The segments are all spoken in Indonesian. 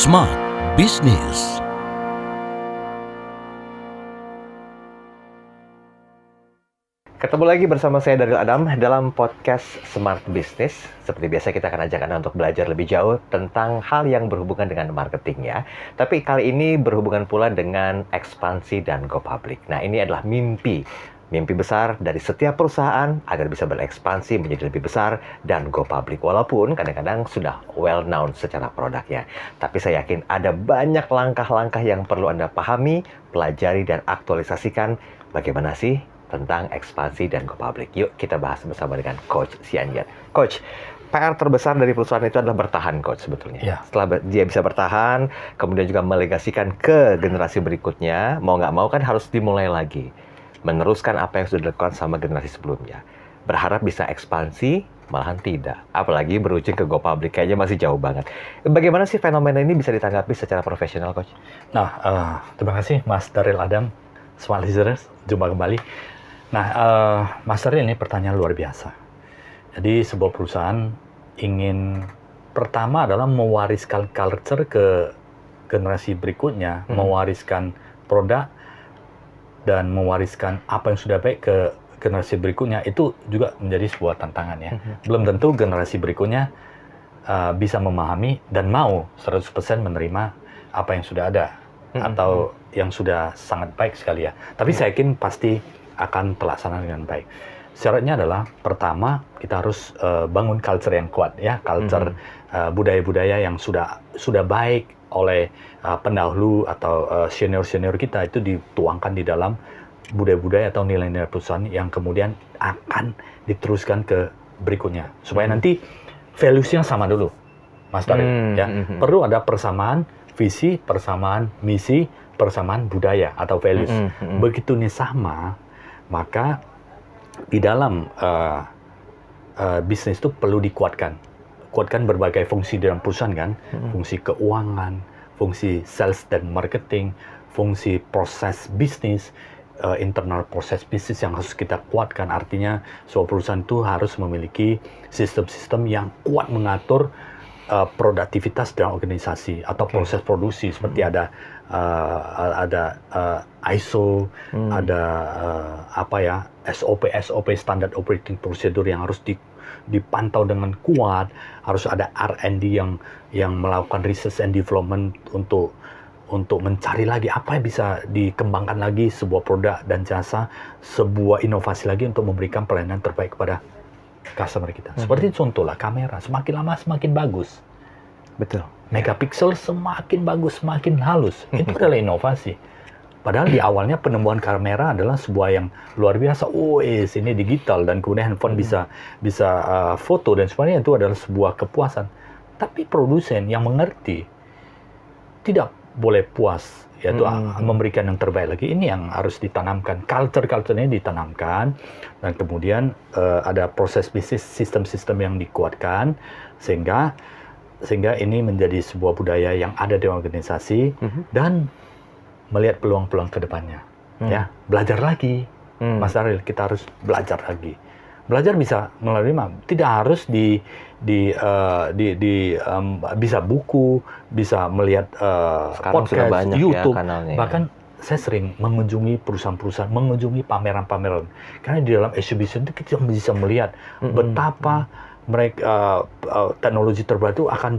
Smart Business. Ketemu lagi bersama saya Daryl Adam dalam podcast Smart Business. Seperti biasa kita akan ajak Anda untuk belajar lebih jauh tentang hal yang berhubungan dengan marketing ya. Tapi kali ini berhubungan pula dengan ekspansi dan go public. Nah, ini adalah mimpi besar dari setiap perusahaan agar bisa berekspansi menjadi lebih besar dan go public. Walaupun kadang-kadang sudah well known secara produknya. Tapi saya yakin ada banyak langkah-langkah yang perlu Anda pahami, pelajari, dan aktualisasikan. Bagaimana sih tentang ekspansi dan go public? Yuk kita bahas bersama dengan Coach Sianjat. Coach, PR terbesar dari perusahaan itu adalah bertahan, Coach, sebetulnya. Ya. Setelah dia bisa bertahan, kemudian juga melegasikan ke generasi berikutnya, mau nggak mau kan harus dimulai lagi. Meneruskan apa yang sudah dilakukan sama generasi sebelumnya. Berharap bisa ekspansi, malahan tidak. Apalagi berujung ke go public, kayaknya masih jauh banget. Bagaimana sih fenomena ini bisa ditanggapi secara profesional, Coach? Nah, terima kasih Mas Daryl Adam, Smart Listeners, jumpa kembali. Nah, Mas Daryl, ini pertanyaan luar biasa. Jadi sebuah perusahaan ingin pertama adalah mewariskan culture ke generasi berikutnya, mewariskan produk dan mewariskan apa yang sudah baik ke generasi berikutnya, itu juga menjadi sebuah tantangan ya. Belum tentu generasi berikutnya bisa memahami dan mau 100% menerima apa yang sudah ada atau yang sudah sangat baik sekali ya. Tapi saya yakin pasti akan terlaksana dengan baik. Syaratnya adalah pertama kita harus bangun culture yang kuat ya, culture budaya-budaya yang sudah baik oleh pendahulu atau senior-senior kita, itu dituangkan di dalam budaya-budaya atau nilai-nilai perusahaan yang kemudian akan diteruskan ke berikutnya supaya nanti values-nya sama dulu, Mas Daryl ya. Perlu ada persamaan visi, persamaan misi, persamaan budaya atau values. Begitu ini sama, maka di dalam bisnis itu perlu dikuatkan berbagai fungsi dalam perusahaan kan, fungsi keuangan, fungsi sales dan marketing, fungsi proses bisnis, internal proses bisnis yang harus kita kuatkan. Artinya sebuah perusahaan itu harus memiliki sistem-sistem yang kuat mengatur produktivitas dalam organisasi atau proses produksi, seperti ada ISO, ada SOP standard operating procedure yang harus dipantau dengan kuat, harus ada R&D yang melakukan research and development untuk mencari lagi apa yang bisa dikembangkan lagi sebuah produk dan jasa, sebuah inovasi lagi untuk memberikan pelayanan terbaik kepada customer kita. Seperti contohlah kamera, semakin lama semakin bagus. Betul. Megapiksel semakin bagus, semakin halus. Itu adalah inovasi. Padahal di awalnya penemuan kamera adalah sebuah yang luar biasa. Ini digital dan kemudian handphone bisa foto dan sebagainya, itu adalah sebuah kepuasan. Tapi produsen yang mengerti tidak boleh puas, yaitu memberikan yang terbaik lagi. Ini yang harus ditanamkan. Culture ini ditanamkan dan kemudian ada proses bisnis, sistem-sistem yang dikuatkan sehingga ini menjadi sebuah budaya yang ada di organisasi dan melihat peluang-peluang ke depannya. Ya, belajar lagi. Mas Daryl, kita harus belajar lagi. Belajar bisa melalui tidak harus bisa buku, bisa melihat podcast, banyak YouTube. ya kanalnya. Bahkan saya sering mengunjungi perusahaan-perusahaan, mengunjungi pameran-pameran. Karena di dalam exhibition itu kita bisa melihat betapa mereka teknologi terbaru itu akan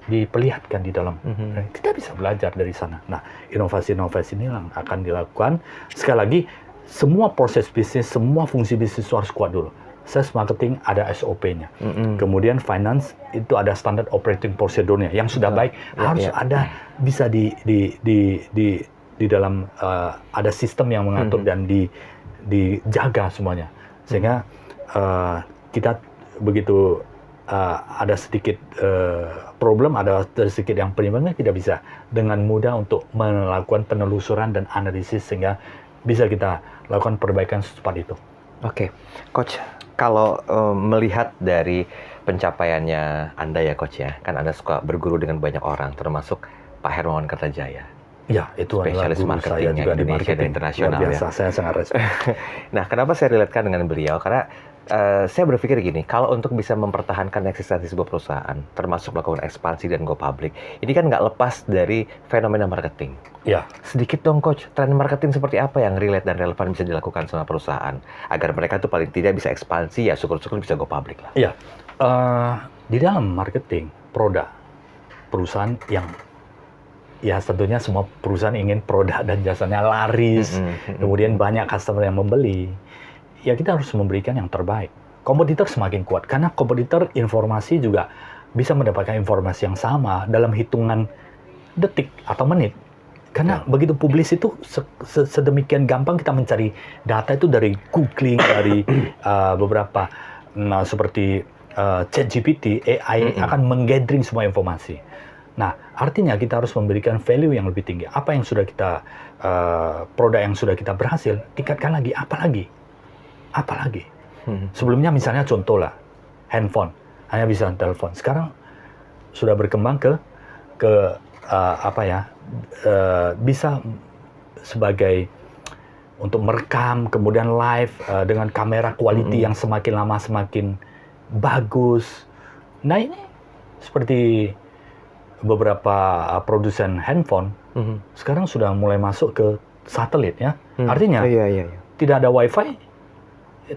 diperlihatkan di dalam. Kita bisa belajar dari sana. Nah, inovasi-inovasi ini yang akan dilakukan. Sekali lagi, semua proses bisnis, semua fungsi bisnis itu harus kuat dulu. Sales marketing ada SOP-nya. Kemudian finance itu ada standard operating procedure-nya yang sudah baik. Harus ada bisa di dalam ada sistem yang mengatur dan dijaga semuanya. Sehingga kita begitu ada sedikit problem, ada sedikit yang penyebabnya, tidak bisa dengan mudah untuk melakukan penelusuran dan analisis sehingga bisa kita lakukan perbaikan secepat itu. Oke, Coach, kalau melihat dari pencapaiannya Anda ya, Coach ya, kan Anda suka berguru dengan banyak orang, termasuk Pak Hermawan Kertajaya. Ya, itu adalah spesialis guru marketing saya juga di Indonesia dan marketing internasional luar biasa, ya. saya sangat respect. Nah, kenapa saya relatekan dengan beliau? Karena Saya berpikir gini, kalau untuk bisa mempertahankan eksistensi sebuah perusahaan, termasuk melakukan ekspansi dan go public, ini kan nggak lepas dari fenomena marketing. Ya, Sedikit dong Coach, tren marketing seperti apa yang relate dan relevan bisa dilakukan sama perusahaan, agar mereka tuh paling tidak bisa ekspansi, ya syukur-syukur bisa go public lah. ya. Di dalam marketing produk perusahaan yang ya tentunya semua perusahaan ingin produk dan jasanya laris, kemudian banyak customer yang membeli. Ya kita harus memberikan yang terbaik. Kompetitor semakin kuat karena kompetitor informasi juga bisa mendapatkan informasi yang sama dalam hitungan detik atau menit. Karena begitu publis itu sedemikian gampang kita mencari data itu dari googling, dari beberapa seperti ChatGPT, AI akan menggathering semua informasi. Nah, artinya kita harus memberikan value yang lebih tinggi. Apa yang sudah kita produk yang sudah kita berhasil, tingkatkan lagi, apalagi. Sebelumnya misalnya contoh lah, handphone hanya bisa telepon. Sekarang sudah berkembang bisa sebagai untuk merekam, kemudian live dengan kamera quality yang semakin lama semakin bagus. Nah ini seperti beberapa produsen handphone sekarang sudah mulai masuk ke satelit ya. Artinya tidak ada wifi,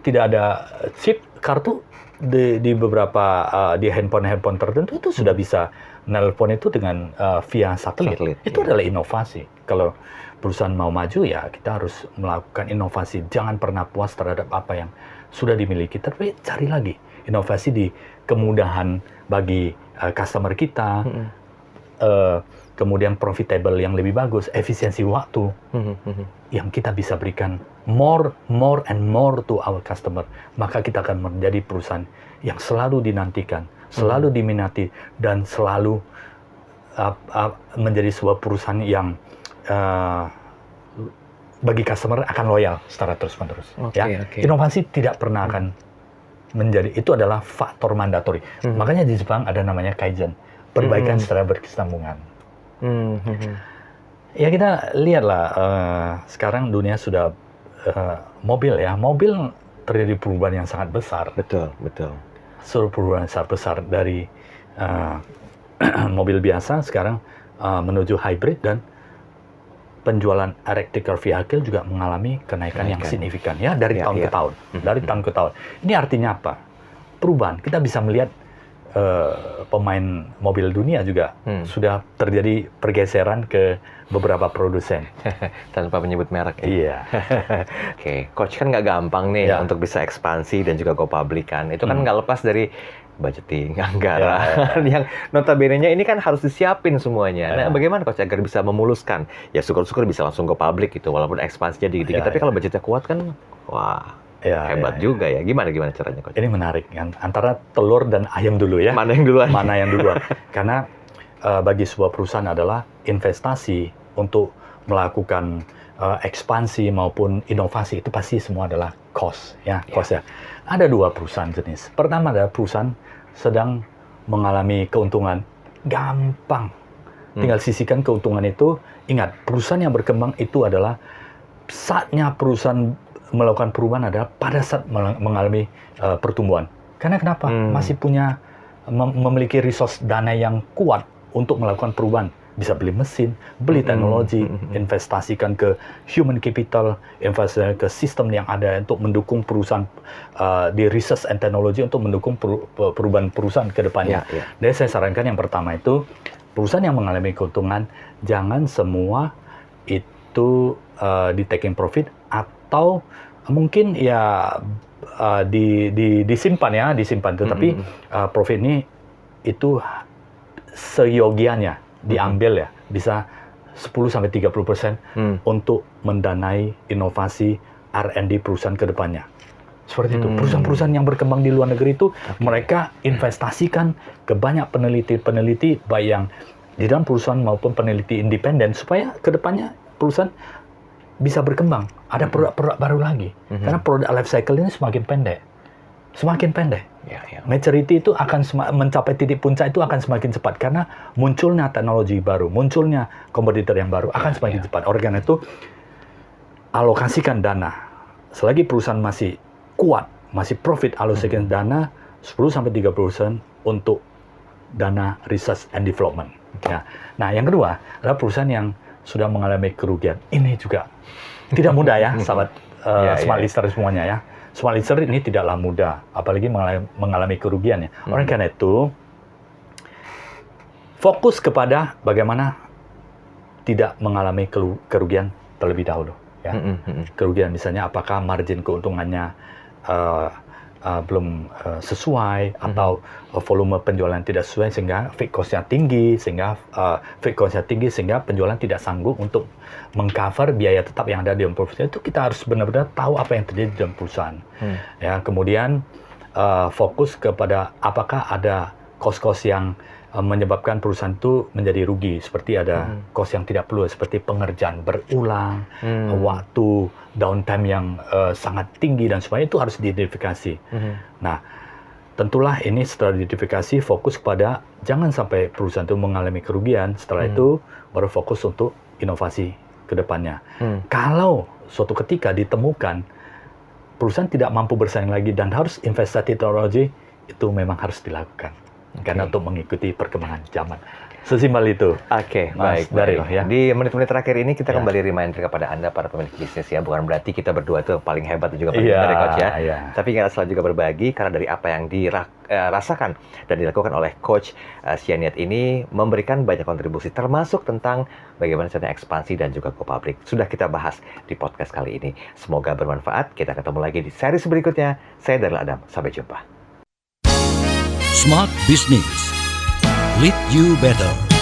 tidak ada chip kartu di beberapa di handphone tertentu itu sudah bisa nelpon itu dengan via satelit. Itu adalah inovasi. Kalau perusahaan mau maju ya kita harus melakukan inovasi. Jangan pernah puas terhadap apa yang sudah dimiliki, tapi cari lagi inovasi di kemudahan bagi customer kita. Kemudian profitable yang lebih bagus, efisiensi waktu yang kita bisa berikan more and more to our customer, maka kita akan menjadi perusahaan yang selalu dinantikan, selalu diminati, dan selalu menjadi sebuah perusahaan yang bagi customer akan loyal secara terus-menerus. Inovasi tidak pernah akan menjadi, itu adalah faktor mandatori. Makanya di Jepang ada namanya kaizen, perbaikan secara berkesinambungan. Ya kita lihatlah sekarang dunia sudah mobil terjadi perubahan yang sangat besar. Betul. Suruh perubahan sangat besar dari mobil biasa sekarang menuju hybrid, dan penjualan electric vehicle juga mengalami kenaikan yang signifikan ya dari tahun ke tahun. Dari tahun ke tahun. Ini artinya apa? Perubahan. Kita bisa melihat pemain mobil dunia juga sudah terjadi pergeseran ke beberapa produsen. Tanpa menyebut merek. Iya. Oke, Coach kan nggak gampang nih untuk bisa ekspansi dan juga go public kan. Itu kan nggak lepas dari budgeting, anggaran, yang notabene-nya ini kan harus disiapin semuanya. Nah, bagaimana Coach agar bisa memuluskan? Ya syukur-syukur bisa langsung go public gitu, walaupun ekspansinya dikit-dikit. Tapi kalau budgetnya kuat kan, wah. Hebat juga ya. Gimana caranya Coach? Ini menarik kan, antara telur dan ayam dulu ya. Mana yang duluan? Mana yang duluan? Karena bagi sebuah perusahaan adalah investasi untuk melakukan ekspansi maupun inovasi, itu pasti semua adalah cost ya. Ada dua perusahaan jenis. Pertama adalah perusahaan sedang mengalami keuntungan, gampang. Tinggal sisihkan keuntungan itu. Ingat, perusahaan yang berkembang itu adalah saatnya perusahaan melakukan perubahan adalah pada saat mengalami pertumbuhan. Karena kenapa? Masih memiliki resource dana yang kuat untuk melakukan perubahan. Bisa beli mesin, beli teknologi, investasikan ke human capital, investasikan ke sistem yang ada untuk mendukung perusahaan di research and technology untuk mendukung perubahan perusahaan ke depannya. Jadi saya sarankan yang pertama itu, perusahaan yang mengalami keuntungan, jangan semua itu di taking profit, atau mungkin ya disimpan. Tetapi profit ini itu seyogianya diambil ya, bisa 10-30% untuk mendanai inovasi R&D perusahaan ke depannya. Seperti itu. Perusahaan-perusahaan yang berkembang di luar negeri itu mereka investasikan ke banyak peneliti baik yang di dalam perusahaan maupun peneliti independen, supaya ke depannya perusahaan bisa berkembang. Ada produk-produk baru lagi. Karena produk life cycle ini semakin pendek. Maturity itu akan mencapai titik puncak itu akan semakin cepat karena munculnya teknologi baru, munculnya kompetitor yang baru akan semakin cepat. Oleh karena itu, alokasikan dana. Selagi perusahaan masih kuat, masih profit allocation dana 10-30% untuk dana research and development. Ya. Nah, yang kedua adalah perusahaan yang sudah mengalami kerugian. Ini juga tidak mudah ya, sahabat smart listener semuanya ya. Smart listener ini tidaklah mudah, apalagi mengalami kerugian ya. Oleh karena itu, fokus kepada bagaimana tidak mengalami kerugian terlebih dahulu. Ya. Kerugian misalnya apakah margin keuntungannya belum sesuai atau volume penjualan tidak sesuai sehingga fixed cost-nya tinggi sehingga penjualan tidak sanggup untuk mengcover biaya tetap yang ada di dalam perusahaan. Itu kita harus benar-benar tahu apa yang terjadi di dalam perusahaan. Ya, kemudian fokus kepada apakah ada cost-cost yang menyebabkan perusahaan itu menjadi rugi, seperti ada cost yang tidak perlu, seperti pengerjaan berulang, waktu downtime yang sangat tinggi dan sebagainya, itu harus diidentifikasi. Nah, tentulah ini setelah diidentifikasi fokus kepada jangan sampai perusahaan itu mengalami kerugian. Setelah itu baru fokus untuk inovasi ke depannya. Kalau suatu ketika ditemukan perusahaan tidak mampu bersaing lagi dan harus investasi teknologi, itu memang harus dilakukan. Karena untuk mengikuti perkembangan zaman. Sesimpel itu. Oke, Mas baik. Daryl, ya. Di menit-menit terakhir ini kita kembali reminder kepada Anda para pemilik bisnis ya. Bukan berarti kita berdua itu paling hebat dan juga paling pintar ya, Coach ya. Tapi kita selalu juga berbagi karena dari apa yang dirasakan dan dilakukan oleh Coach Sianiat ini memberikan banyak kontribusi termasuk tentang bagaimana caranya ekspansi dan juga go public. Sudah kita bahas di podcast kali ini. Semoga bermanfaat. Kita ketemu lagi di seri berikutnya. Saya Daryl Adam. Sampai jumpa. Smart Business. Lead you better.